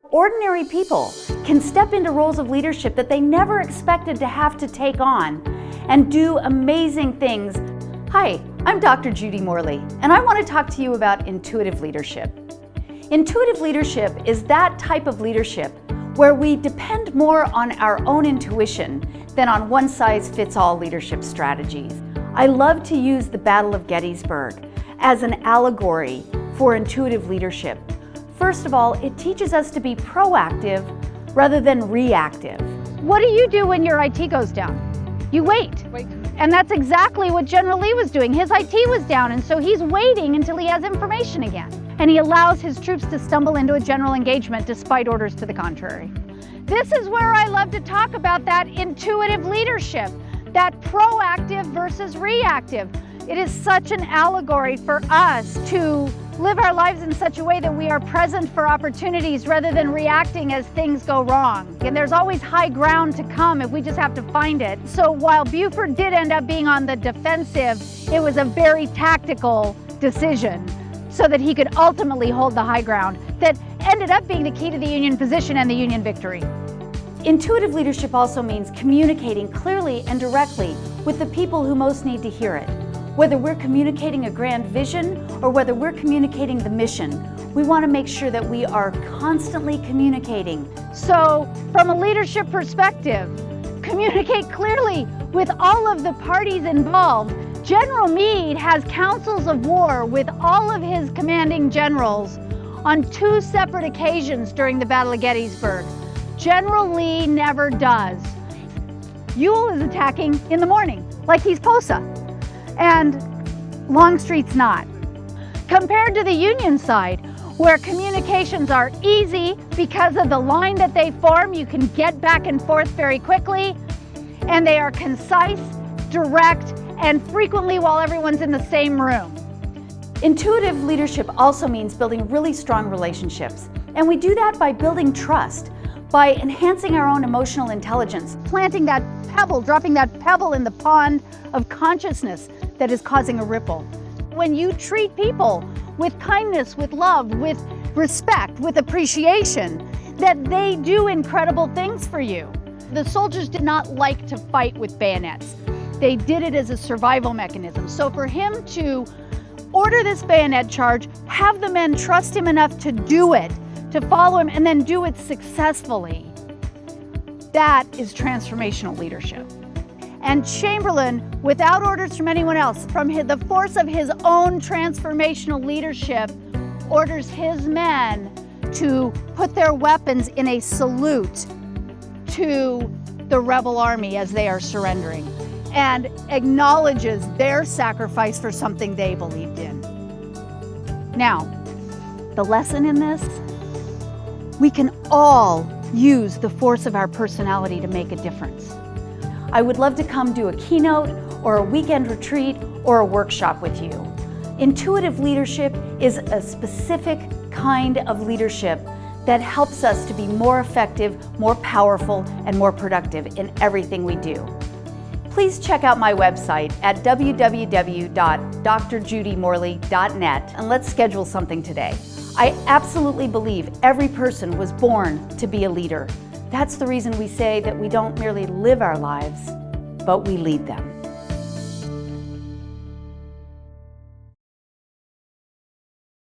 Ordinary people can step into roles of leadership that they never expected to have to take on and do amazing things. Hi, I'm Dr. Judy Morley, and I want to talk to you about intuitive leadership. Intuitive leadership is that type of leadership where we depend more on our own intuition than on one-size-fits-all leadership strategies. I love to use the Battle of Gettysburg as an allegory for intuitive leadership. First of all, it teaches us to be proactive rather than reactive. What do you do when your IT goes down? You wait. And that's exactly what General Lee was doing. His IT was down, and so he's waiting until he has information again. And he allows his troops to stumble into a general engagement despite orders to the contrary. This is where I love to talk about that intuitive leadership, that proactive versus reactive. It is such an allegory for us to live our lives in such a way that we are present for opportunities rather than reacting as things go wrong. And there's always high ground to come if we just have to find it. So while Buford did end up being on the defensive, it was a very tactical decision so that he could ultimately hold the high ground that ended up being the key to the Union position and the Union victory. Intuitive leadership also means communicating clearly and directly with the people who most need to hear it. Whether we're communicating a grand vision or whether we're communicating the mission, we want to make sure that we are constantly communicating. So, from a leadership perspective, communicate clearly with all of the parties involved. General Meade has councils of war with all of his commanding generals on 2 separate occasions during the Battle of Gettysburg. General Lee never does. Ewell is attacking in the morning, like he's POSA. And Longstreet's not. Compared to the Union side, where communications are easy because of the line that they form, you can get back and forth very quickly, and they are concise, direct, and frequently while everyone's in the same room. Intuitive leadership also means building really strong relationships, and we do that by building trust, by enhancing our own emotional intelligence, planting that pebble, dropping that pebble in the pond of consciousness that is causing a ripple. When you treat people with kindness, with love, with respect, with appreciation, that they do incredible things for you. The soldiers did not like to fight with bayonets. They did it as a survival mechanism. So for him to order this bayonet charge, have the men trust him enough to do it, to follow him, and then do it successfully, that is transformational leadership. And Chamberlain, without orders from anyone else, from the force of his own transformational leadership, orders his men to put their weapons in a salute to the rebel army as they are surrendering, and acknowledges their sacrifice for something they believed in. Now, the lesson in this, we can all use the force of our personality to make a difference. I would love to come do a keynote or a weekend retreat or a workshop with you. Intuitive leadership is a specific kind of leadership that helps us to be more effective, more powerful, and more productive in everything we do. Please check out my website at www.drjudymorley.net and let's schedule something today. I absolutely believe every person was born to be a leader. That's the reason we say that we don't merely live our lives, but we lead them.